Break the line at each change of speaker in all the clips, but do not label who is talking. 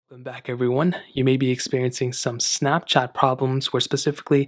Welcome back, everyone. You may be experiencing some Snapchat problems where specifically,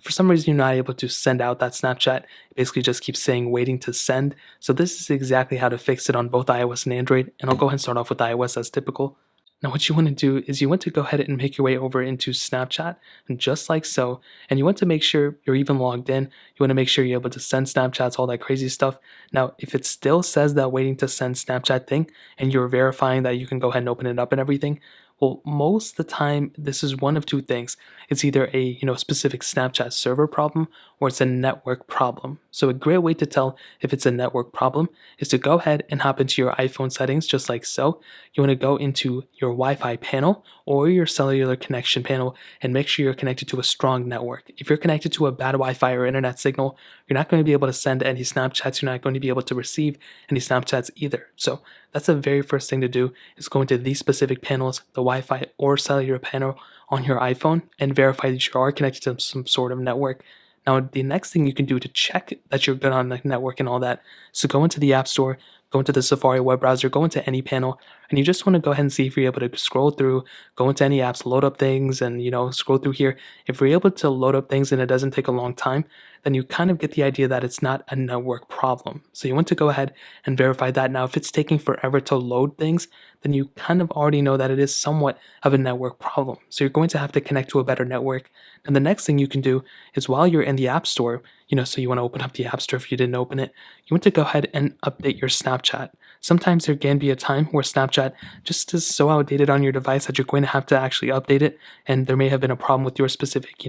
for some reason, you're not able to send out that Snapchat. It basically just keeps saying waiting to send. So this is exactly how to fix it on both iOS and Android. And I'll go ahead and start off with iOS as typical. Now, what you want to do is you want to go ahead and make your way over into Snapchat, and just like so. And you want to make sure you're even logged in. You want to make sure you're able to send Snapchats, all that crazy stuff. Now, if it still says that waiting to send Snapchat thing, and you're verifying that you can go ahead and open it up and everything, well, most of the time, this is one of two things. It's either a specific Snapchat server problem or it's a network problem. So a great way to tell if it's a network problem is to go ahead and hop into your iPhone settings just like so. You want to go into your Wi-Fi panel or your cellular connection panel and make sure you're connected to a strong network. If you're connected to a bad Wi-Fi or internet signal, you're not going to be able to send any Snapchats. You're not going to be able to receive any Snapchats either. So that's the very first thing to do is go into these specific panels, the Wi-Fi or cellular panel on your iPhone, and verify that you are connected to some sort of network. Now, the next thing you can do to check that you're good on the network and all that is to go into the App Store, go into the Safari web browser, go into any panel, and you just want to go ahead and see if you're able to scroll through, go into any apps, load up things, and scroll through here. If you're able to load up things and it doesn't take a long time, then you kind of get the idea that it's not a network problem. So you want to go ahead and verify that. Now, if it's taking forever to load things, then you kind of already know that it is somewhat of a network problem. So you're going to have to connect to a better network. And the next thing you can do is while you're in the App Store, so you want to open up the App Store if you didn't open it, you want to go ahead and update your Snapchat. Sometimes there can be a time where Snapchat just is so outdated on your device that you're going to have to actually update it. And there may have been a problem with your specific,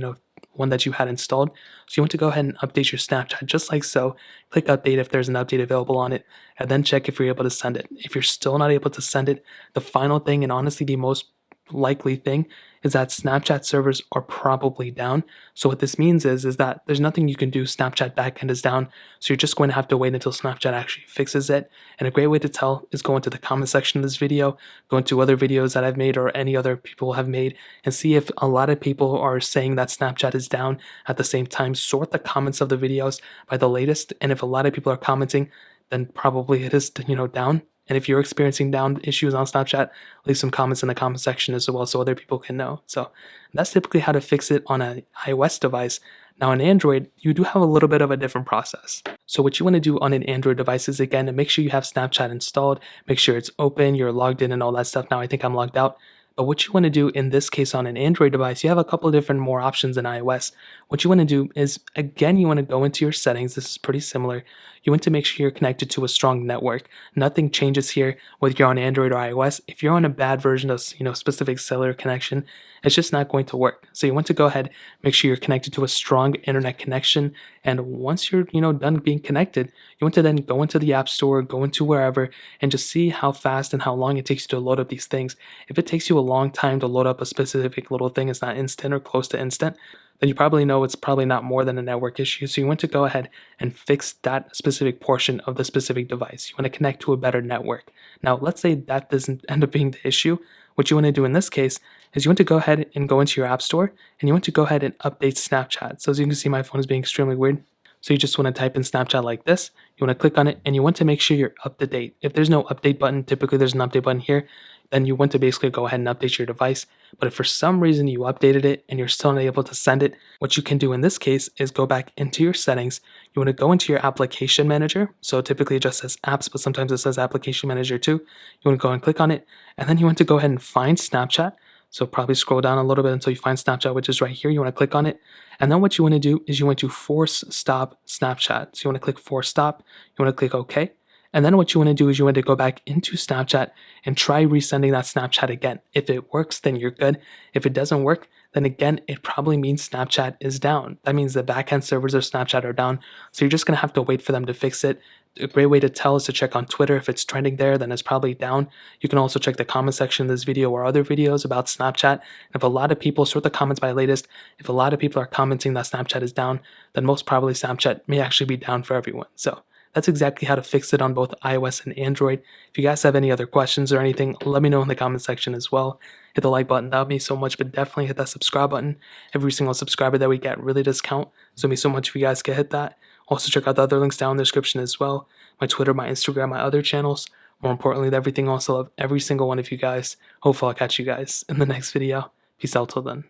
one that you had installed. So you want to go ahead and update your Snapchat just like so. Click update if there's an update available on it, and then check if you're able to send it. If you're still not able to send it, the final thing, and honestly the most likely thing, is that Snapchat servers are probably down. So what this means is that there's nothing you can do. Snapchat backend is down. So you're just going to have to wait until Snapchat actually fixes it. And a great way to tell is go into the comment section of this video, go into other videos that I've made or any other people have made, and see if a lot of people are saying that Snapchat is down at the same time. Sort the comments of the videos by the latest. And if a lot of people are commenting, then probably it is, down. And if you're experiencing down issues on Snapchat, leave some comments in the comment section as well so other people can know. So that's typically how to fix it on an iOS device. Now on Android, you do have a little bit of a different process. So what you want to do on an Android device is, again, to make sure you have Snapchat installed, make sure it's open, you're logged in and all that stuff. Now I think I'm logged out. But what you want to do in this case on an Android device, you have a couple of different more options than iOS. What you want to do is, again, you want to go into your settings. This is pretty similar. You want to make sure you're connected to a strong network. Nothing changes here whether you're on Android or iOS. If you're on a bad version of specific cellular connection, it's just not going to work. So you want to go ahead, make sure you're connected to a strong internet connection. And once you're done being connected, you want to then go into the App Store, go into wherever, and just see how fast and how long it takes you to load up these things. If it takes you a long time to load up a specific little thing, it's not instant or close to instant, then you probably know it's probably not more than a network issue. So you want to go ahead and fix that specific portion of the specific device. You want to connect to a better network. Now, let's say that doesn't end up being the issue. What you want to do in this case is you want to go ahead and go into your App Store, and you want to go ahead and update Snapchat. So as you can see, my phone is being extremely weird. So you just want to type in Snapchat like this. You want to click on it, and you want to make sure you're up to date. If there's no update button, typically there's an update button here, then you want to basically go ahead and update your device. But if for some reason you updated it and you're still not able to send it, what you can do in this case is go back into your settings. You want to go into your application manager. So typically it just says apps, but sometimes it says application manager too. You want to go and click on it, and then you want to go ahead and find Snapchat. So probably scroll down a little bit until you find Snapchat, which is right here. You want to click on it. And then what you want to do is you want to force stop Snapchat. So you want to click force stop. You want to click OK. And then what you want to do is you want to go back into Snapchat and try resending that Snapchat again. If it works, then you're good. If it doesn't work, then again, it probably means Snapchat is down. That means the backend servers of Snapchat are down. So you're just going to have to wait for them to fix it. A great way to tell is to check on Twitter. If it's trending there, then it's probably down. You can also check the comment section of this video or other videos about Snapchat. And if a lot of people, sort the comments by latest, if a lot of people are commenting that Snapchat is down, then most probably Snapchat may actually be down for everyone. So that's exactly how to fix it on both iOS and Android. If you guys have any other questions or anything, let me know in the comment section as well. Hit the like button, that would mean so much, but definitely hit that subscribe button. Every single subscriber that we get really does count, so it means so much if you guys can hit that. Also check out the other links down in the description as well. My Twitter, my Instagram, my other channels. More importantly, everything also love every single one of you guys. Hopefully I'll catch you guys in the next video. Peace out till then.